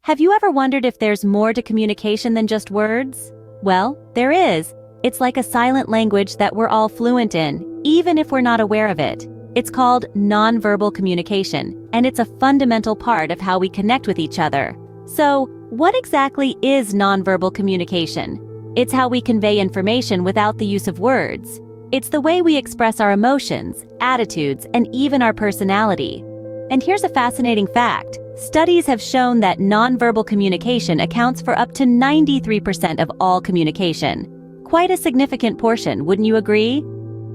Have you ever wondered if there's more to communication than just words? Well, there is. It's like a silent language that we're all fluent in, even if we're not aware of it. It's called nonverbal communication, and it's a fundamental part of how we connect with each other. So, what exactly is nonverbal communication? It's how we convey information without the use of words. It's the way we express our emotions, attitudes, and even our personality. And here's a fascinating fact. Studies have shown that nonverbal communication accounts for up to 93% of all communication. Quite a significant portion, wouldn't you agree?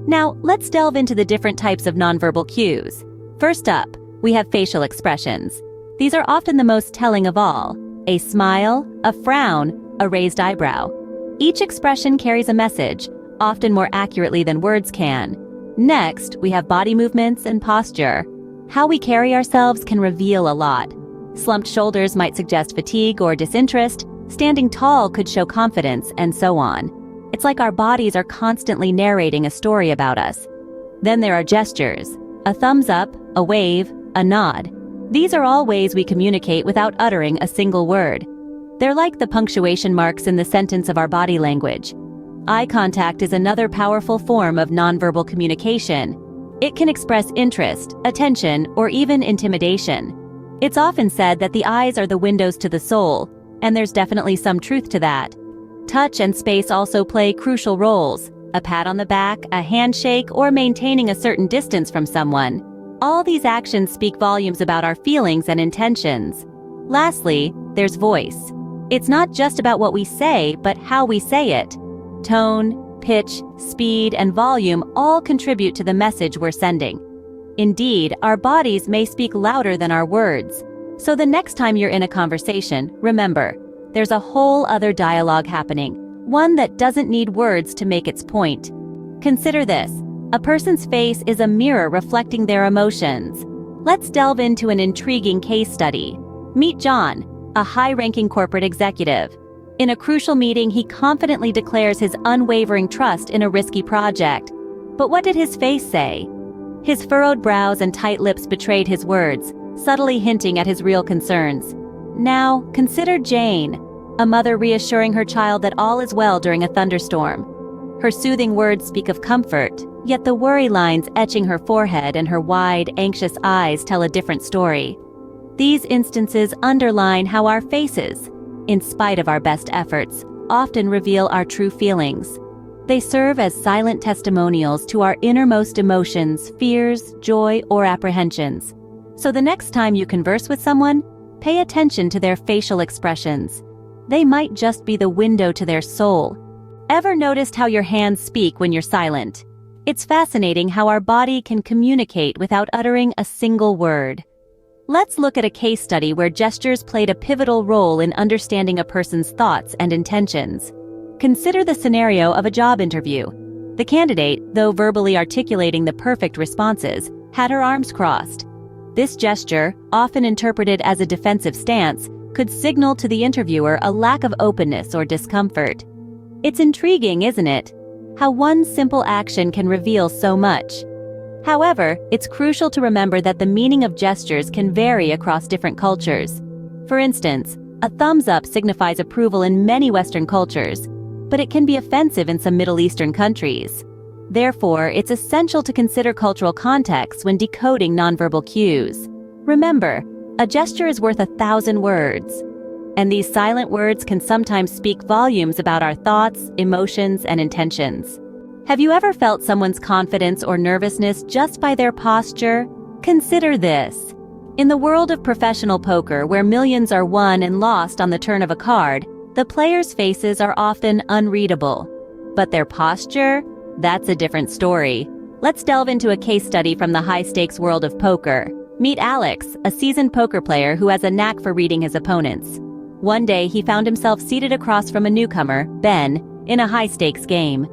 Now, let's delve into the different types of nonverbal cues. First up, we have facial expressions. These are often the most telling of all. A smile, a frown, a raised eyebrow. Each expression carries a message, often more accurately than words can. Next, we have body movements and posture. How we carry ourselves can reveal a lot. Slumped shoulders might suggest fatigue or disinterest, standing tall could show confidence, and so on. It's like our bodies are constantly narrating a story about us. Then there are gestures. A thumbs up, a wave, a nod. These are all ways we communicate without uttering a single word. They're like the punctuation marks in the sentence of our body language. Eye contact is another powerful form of nonverbal communication. It can express interest, attention, or even intimidation. It's often said that the eyes are the windows to the soul, and there's definitely some truth to that. Touch and space also play crucial roles. A pat on the back, a handshake, or maintaining a certain distance from someone. All these actions speak volumes about our feelings and intentions. Lastly, there's voice. It's not just about what we say, but how we say it. Tone, pitch, speed, and volume all contribute to the message we're sending. Indeed, our bodies may speak louder than our words. So the next time you're in a conversation, remember, there's a whole other dialogue happening, one that doesn't need words to make its point. Consider this. A person's face is a mirror reflecting their emotions. Let's delve into an intriguing case study. Meet John, a high-ranking corporate executive. In a crucial meeting, he confidently declares his unwavering trust in a risky project. But what did his face say? His furrowed brows and tight lips betrayed his words, subtly hinting at his real concerns. Now, consider Jane, a mother reassuring her child that all is well during a thunderstorm. Her soothing words speak of comfort, yet the worry lines etching her forehead and her wide, anxious eyes tell a different story. These instances underline how our faces, in spite of our best efforts, often reveal our true feelings. They serve as silent testimonials to our innermost emotions, fears, joy, or apprehensions. So the next time you converse with someone, pay attention to their facial expressions. They might just be the window to their soul. Ever noticed how your hands speak when you're silent? It's fascinating how our body can communicate without uttering a single word. Let's look at a case study where gestures played a pivotal role in understanding a person's thoughts and intentions. Consider the scenario of a job interview. The candidate, though verbally articulating the perfect responses, had her arms crossed. This gesture, often interpreted as a defensive stance, could signal to the interviewer a lack of openness or discomfort. It's intriguing, isn't it? How one simple action can reveal so much. However, it's crucial to remember that the meaning of gestures can vary across different cultures. For instance, a thumbs up signifies approval in many Western cultures, but it can be offensive in some Middle Eastern countries. Therefore, it's essential to consider cultural context when decoding nonverbal cues. Remember, a gesture is worth 1,000 words. And these silent words can sometimes speak volumes about our thoughts, emotions, and intentions. Have you ever felt someone's confidence or nervousness just by their posture? Consider this. In the world of professional poker, where millions are won and lost on the turn of a card, the players' faces are often unreadable. But their posture? That's a different story. Let's delve into a case study from the high-stakes world of poker. Meet Alex, a seasoned poker player who has a knack for reading his opponents. One day, he found himself seated across from a newcomer, Ben, in a high-stakes game.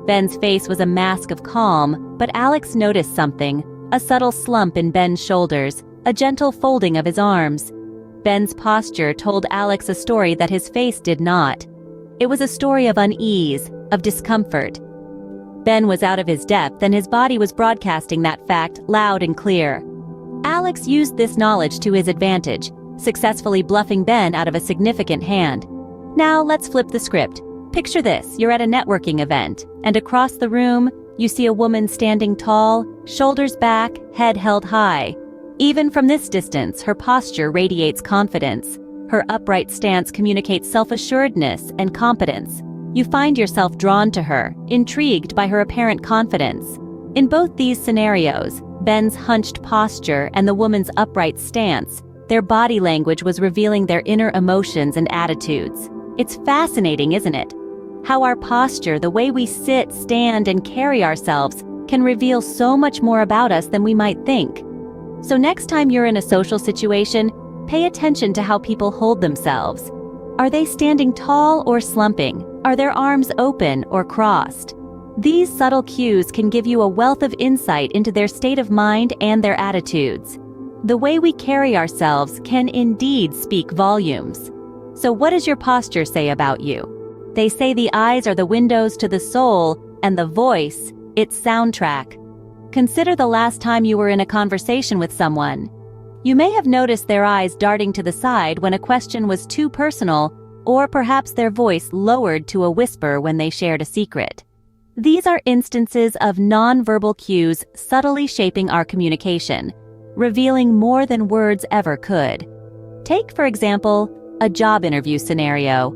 Ben's face was a mask of calm, but Alex noticed something, a subtle slump in Ben's shoulders, a gentle folding of his arms. Ben's posture told Alex a story that his face did not. It was a story of unease, of discomfort. Ben was out of his depth, and his body was broadcasting that fact loud and clear. Alex used this knowledge to his advantage. successfully bluffing Ben out of a significant hand. Now let's flip the script. Picture this, you're at a networking event, and across the room, you see a woman standing tall, shoulders back, head held high. Even from this distance, her posture radiates confidence. Her upright stance communicates self-assuredness and competence. You find yourself drawn to her, intrigued by her apparent confidence. In both these scenarios, Ben's hunched posture and the woman's upright stance, their body language was revealing their inner emotions and attitudes. It's fascinating, isn't it? How our posture, the way we sit, stand, and carry ourselves, can reveal so much more about us than we might think. So next time you're in a social situation, pay attention to how people hold themselves. Are they standing tall or slumping? Are their arms open or crossed? These subtle cues can give you a wealth of insight into their state of mind and their attitudes. The way we carry ourselves can indeed speak volumes. So what does your posture say about you? They say the eyes are the windows to the soul, and the voice, its soundtrack. Consider the last time you were in a conversation with someone. You may have noticed their eyes darting to the side when a question was too personal, or perhaps their voice lowered to a whisper when they shared a secret. These are instances of nonverbal cues subtly shaping our communication, revealing more than words ever could. Take, for example, a job interview scenario.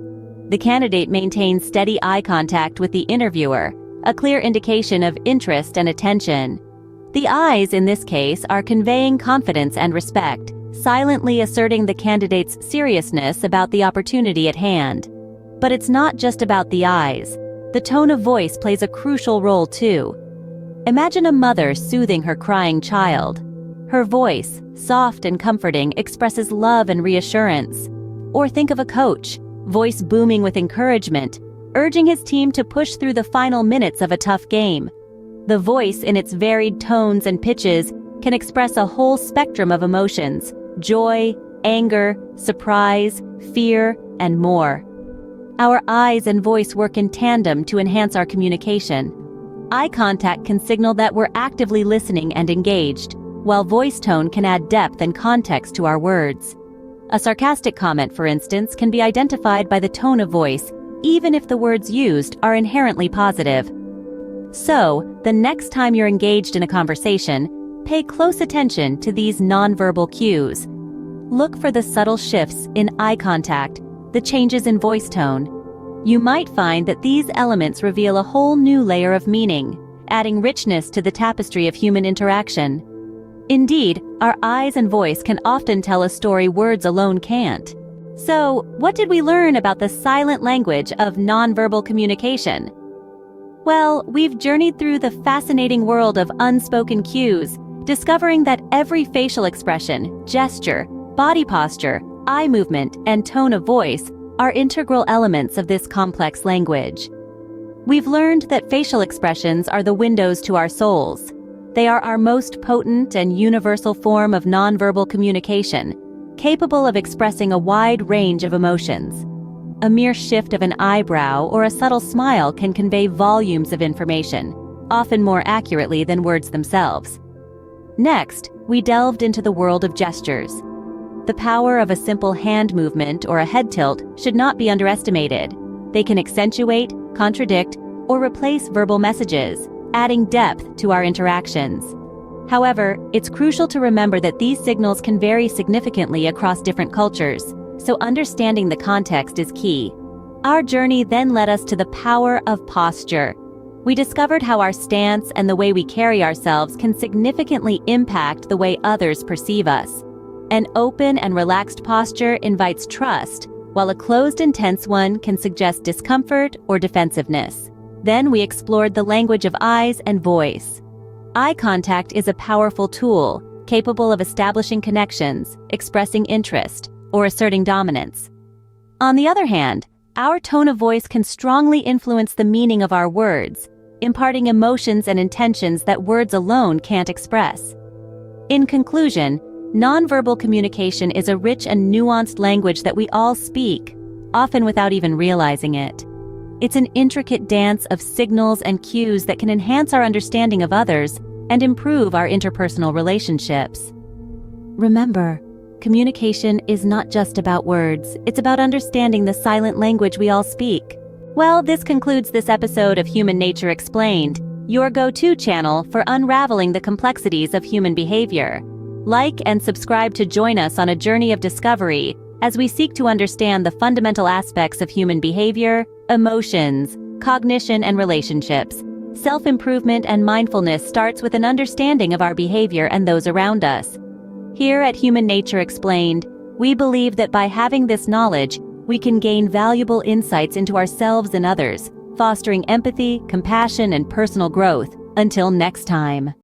The candidate maintains steady eye contact with the interviewer, a clear indication of interest and attention. The eyes, in this case, are conveying confidence and respect, silently asserting the candidate's seriousness about the opportunity at hand. But it's not just about the eyes. The tone of voice plays a crucial role too. Imagine a mother soothing her crying child. Her voice, soft and comforting, expresses love and reassurance. Or think of a coach, voice booming with encouragement, urging his team to push through the final minutes of a tough game. The voice, in its varied tones and pitches, can express a whole spectrum of emotions: joy, anger, surprise, fear, and more. Our eyes and voice work in tandem to enhance our communication. Eye contact can signal that we're actively listening and engaged, while voice tone can add depth and context to our words. A sarcastic comment, for instance, can be identified by the tone of voice, even if the words used are inherently positive. So, the next time you're engaged in a conversation, pay close attention to these nonverbal cues. Look for the subtle shifts in eye contact, the changes in voice tone. You might find that these elements reveal a whole new layer of meaning, adding richness to the tapestry of human interaction. Indeed, our eyes and voice can often tell a story words alone can't. So, what did we learn about the silent language of nonverbal communication? Well, we've journeyed through the fascinating world of unspoken cues, discovering that every facial expression, gesture, body posture, eye movement, and tone of voice are integral elements of this complex language. We've learned that facial expressions are the windows to our souls. They are our most potent and universal form of nonverbal communication, capable of expressing a wide range of emotions. A mere shift of an eyebrow or a subtle smile can convey volumes of information, often more accurately than words themselves. Next, we delved into the world of gestures. The power of a simple hand movement or a head tilt should not be underestimated. They can accentuate, contradict, or replace verbal messages, adding depth to our interactions. However, it's crucial to remember that these signals can vary significantly across different cultures, so understanding the context is key. Our journey then led us to the power of posture. We discovered how our stance and the way we carry ourselves can significantly impact the way others perceive us. An open and relaxed posture invites trust, while a closed and tense one can suggest discomfort or defensiveness. Then we explored the language of eyes and voice. Eye contact is a powerful tool, capable of establishing connections, expressing interest, or asserting dominance. On the other hand, our tone of voice can strongly influence the meaning of our words, imparting emotions and intentions that words alone can't express. In conclusion, nonverbal communication is a rich and nuanced language that we all speak, often without even realizing it. It's an intricate dance of signals and cues that can enhance our understanding of others and improve our interpersonal relationships. Remember, communication is not just about words, it's about understanding the silent language we all speak. Well, this concludes this episode of Human Nature Explained, your go-to channel for unraveling the complexities of human behavior. Like and subscribe to join us on a journey of discovery as we seek to understand the fundamental aspects of human behavior, emotions, cognition, and relationships. Self-improvement and mindfulness starts with an understanding of our behavior and those around us. Here at Human Nature Explained, we believe that by having this knowledge, we can gain valuable insights into ourselves and others, fostering empathy, compassion, and personal growth. Until next time.